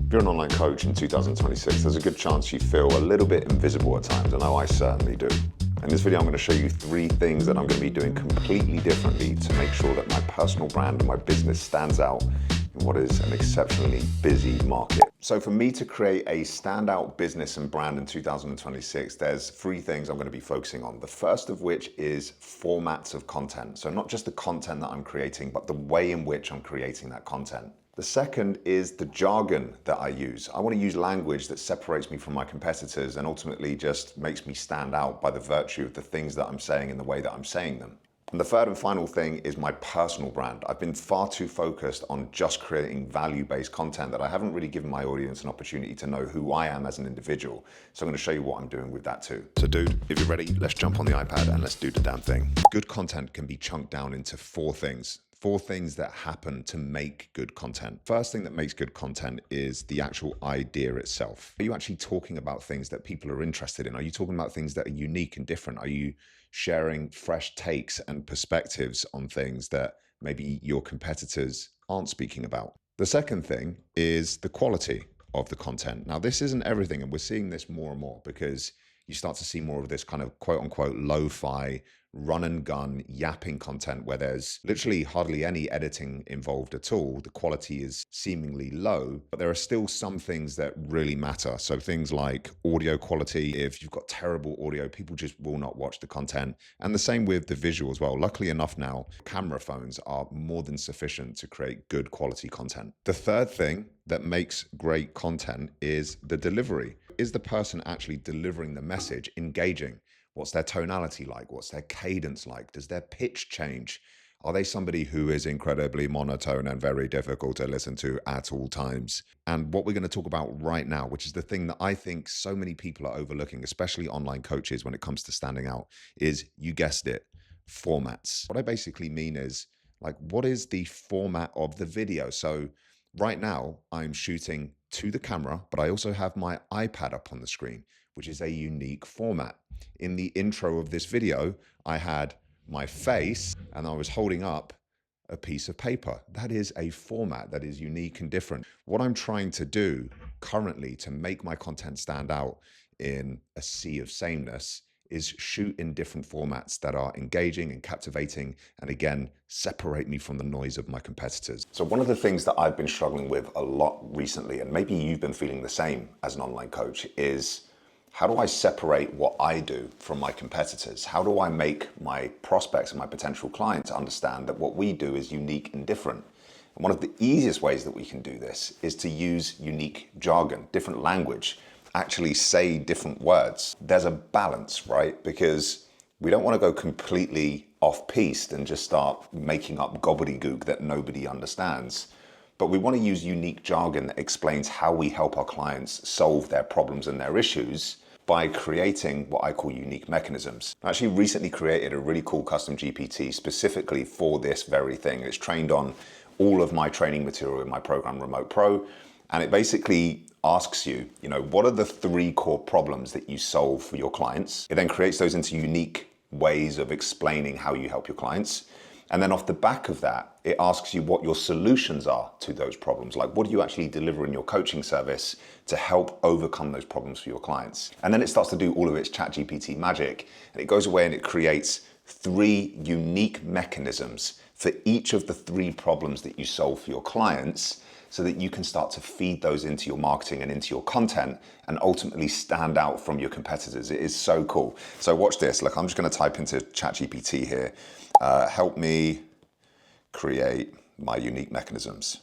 If you're an online coach in 2026, there's a good chance you feel a little bit invisible at times. I know I certainly do. In this video, I'm going to show you 3 things that I'm going to be doing completely differently to make sure that my personal brand and my business stands out in what is an exceptionally busy market. So for me to create a standout business and brand in 2026, there's 3 things I'm going to be focusing on. The first of which is formats of content. So not just the content that I'm creating, but the way in which I'm creating that content. The second is the jargon that I use. I want to use language that separates me from my competitors and ultimately just makes me stand out by the virtue of the things that I'm saying and the way that I'm saying them. And the third and final thing is my personal brand. I've been far too focused on just creating value-based content that I haven't really given my audience an opportunity to know who I am as an individual. So I'm going to show you what I'm doing with that too. So dude, if you're ready, let's jump on the iPad and let's do the damn thing. Good content can be chunked down into 4 things. 4 things that happen to make good content. First thing that makes good content is the actual idea itself. Are you actually talking about things that people are interested in? Are you talking about things that are unique and different? Are you sharing fresh takes and perspectives on things that maybe your competitors aren't speaking about? The second thing is the quality of the content. Now, this isn't everything, and we're seeing this more and more because you start to see more of this kind of quote unquote lo-fi run and gun yapping content where there's literally hardly any editing involved at all. The quality is seemingly low, but there are still some things that really matter. So things like audio quality. If you've got terrible audio, people just will not watch the content. And the same with the visual as well. Luckily enough now, camera phones are more than sufficient to create good quality content. The third thing that makes great content is the delivery. Is the person actually delivering the message engaging? What's their tonality like? What's their cadence like? Does their pitch change? Are they somebody who is incredibly monotone and very difficult to listen to at all times? And what we're going to talk about right now, which is the thing that I think so many people are overlooking, especially online coaches when it comes to standing out, is, you guessed it, formats. What I basically mean is, like, what is the format of the video? So right now I'm shooting to the camera, but I also have my iPad up on the screen, which is a unique format. In the intro of this video, I had my face and I was holding up a piece of paper. That is a format that is unique and different. What I'm trying to do currently to make my content stand out in a sea of sameness is shoot in different formats that are engaging and captivating, and again, separate me from the noise of my competitors. So one of the things that I've been struggling with a lot recently, and maybe you've been feeling the same as an online coach, is how do I separate what I do from my competitors? How do I make my prospects and my potential clients understand that what we do is unique and different? And one of the easiest ways that we can do this is to use unique jargon, different language, actually say different words. There's a balance, right? Because we don't want to go completely off-piste and just start making up gobbledygook that nobody understands. But we want to use unique jargon that explains how we help our clients solve their problems and their issues by creating what I call unique mechanisms. I actually recently created a really cool custom GPT specifically for this very thing. It's trained on all of my training material in my program Remote Pro. And it basically asks you, what are the 3 core problems that you solve for your clients? It then creates those into unique ways of explaining how you help your clients. And then off the back of that, it asks you what your solutions are to those problems. Like, what do you actually deliver in your coaching service to help overcome those problems for your clients? And then it starts to do all of its ChatGPT magic. And it goes away and it creates 3 unique mechanisms for each of the 3 problems that you solve for your clients, so that you can start to feed those into your marketing and into your content and ultimately stand out from your competitors. It is so cool. So watch this. Look, I'm just going to type into ChatGPT here. Help me create my unique mechanisms.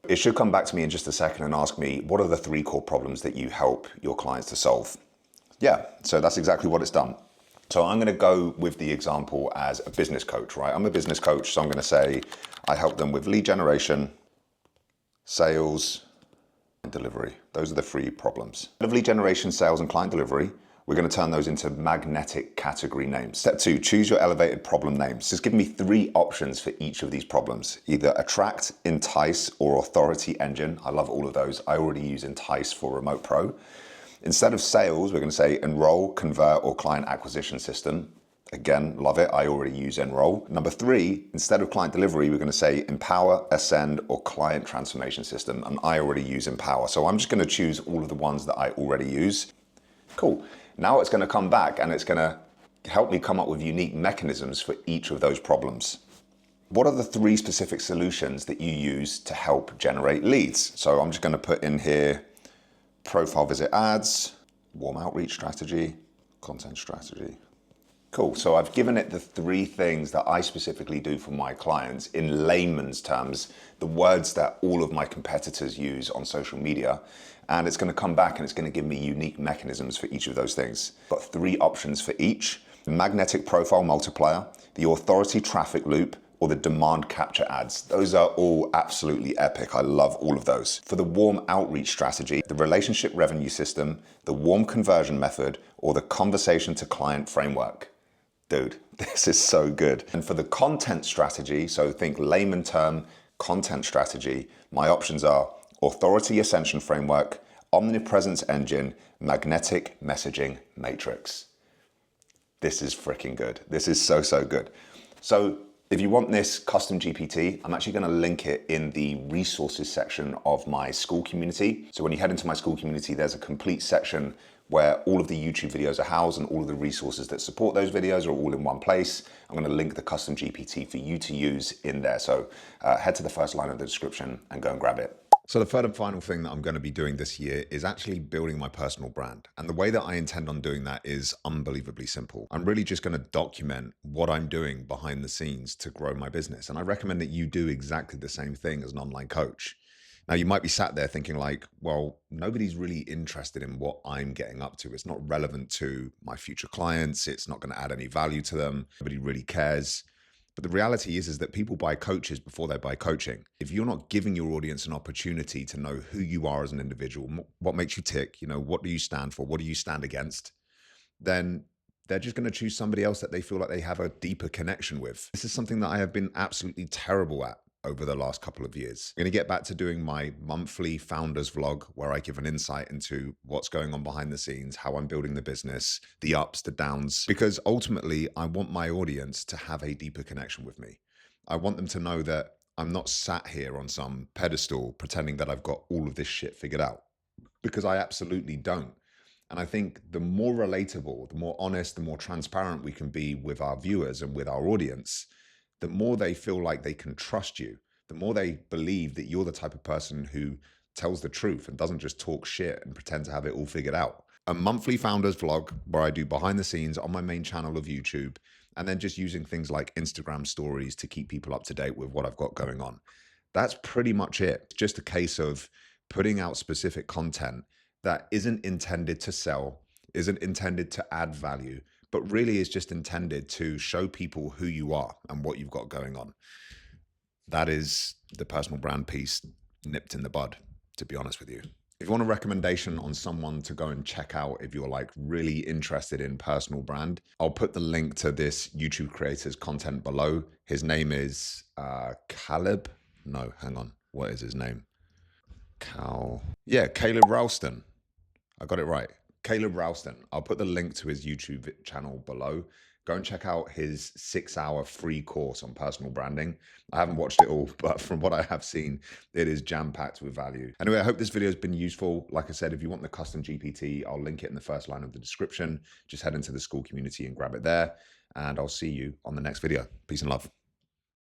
It should come back to me in just a second and ask me, what are the 3 core problems that you help your clients to solve? Yeah, so that's exactly what it's done. So I'm going to go with the example as a business coach, right? I'm a business coach, so I'm going to say I help them with lead generation, sales, and delivery. Those are the 3 problems. Instead of lead generation, sales, and client delivery, we're going to turn those into magnetic category names. Step 2, choose your elevated problem names. Just give me 3 options for each of these problems. Either attract, entice, or authority engine. I love all of those. I already use entice for Remote Pro. Instead of sales, we're going to say enroll, convert, or client acquisition system. Again, love it. I already use Enroll. Number 3, instead of client delivery, we're going to say Empower, Ascend, or Client Transformation System. And I already use Empower. So I'm just going to choose all of the ones that I already use. Cool. Now it's going to come back and it's going to help me come up with unique mechanisms for each of those problems. What are the 3 specific solutions that you use to help generate leads? So I'm just going to put in here profile visit ads, warm outreach strategy, content strategy. Cool. So I've given it the 3 things that I specifically do for my clients in layman's terms, the words that all of my competitors use on social media. And it's going to come back and it's going to give me unique mechanisms for each of those things. Got 3 options for each: the magnetic profile multiplier, the authority traffic loop, or the demand capture ads. Those are all absolutely epic. I love all of those. For the warm outreach strategy, the relationship revenue system, the warm conversion method, or the conversation to client framework. Dude, this is so good. And for the content strategy, so think layman term content strategy, my options are authority ascension framework, omnipresence engine, magnetic messaging matrix. This is freaking good. This is so, so good. So if you want this custom GPT, I'm actually going to link it in the resources section of my school community. So when you head into my school community, there's a complete section where all of the YouTube videos are housed and all of the resources that support those videos are all in one place. I'm going to link the custom GPT for you to use in there. So head to the first line of the description and go and grab it. So the third and final thing that I'm going to be doing this year is actually building my personal brand. And the way that I intend on doing that is unbelievably simple. I'm really just going to document what I'm doing behind the scenes to grow my business. And I recommend that you do exactly the same thing as an online coach. Now, you might be sat there thinking like, well, nobody's really interested in what I'm getting up to. It's not relevant to my future clients. It's not going to add any value to them. Nobody really cares. But the reality is that people buy coaches before they buy coaching. If you're not giving your audience an opportunity to know who you are as an individual, what makes you tick, what do you stand for? What do you stand against? Then they're just going to choose somebody else that they feel like they have a deeper connection with. This is something that I have been absolutely terrible at over the last couple of years. I'm going to get back to doing my monthly founders vlog where I give an insight into what's going on behind the scenes, how I'm building the business, the ups, the downs, because ultimately I want my audience to have a deeper connection with me. I want them to know that I'm not sat here on some pedestal pretending that I've got all of this shit figured out, because I absolutely don't. And I think the more relatable, the more honest, the more transparent we can be with our viewers and with our audience, the more they feel like they can trust you, the more they believe that you're the type of person who tells the truth and doesn't just talk shit and pretend to have it all figured out. A monthly founders vlog where I do behind the scenes on my main channel of YouTube, and then just using things like Instagram stories to keep people up to date with what I've got going on. That's pretty much it. It's just a case of putting out specific content that isn't intended to sell, isn't intended to add value, but really is just intended to show people who you are and what you've got going on. That is the personal brand piece nipped in the bud, to be honest with you. If you want a recommendation on someone to go and check out if you're like really interested in personal brand, I'll put the link to this YouTube creator's content below. His name is Caleb. No, hang on. What is his name? Caleb Ralston. I got it right. Caleb Ralston. I'll put the link to his YouTube channel below. Go and check out his 6-hour free course on personal branding. I haven't watched it all, but from what I have seen, it is jam-packed with value. Anyway, I hope this video has been useful. Like I said, if you want the custom GPT, I'll link it in the first line of the description. Just head into the school community and grab it there. And I'll see you on the next video. Peace and love.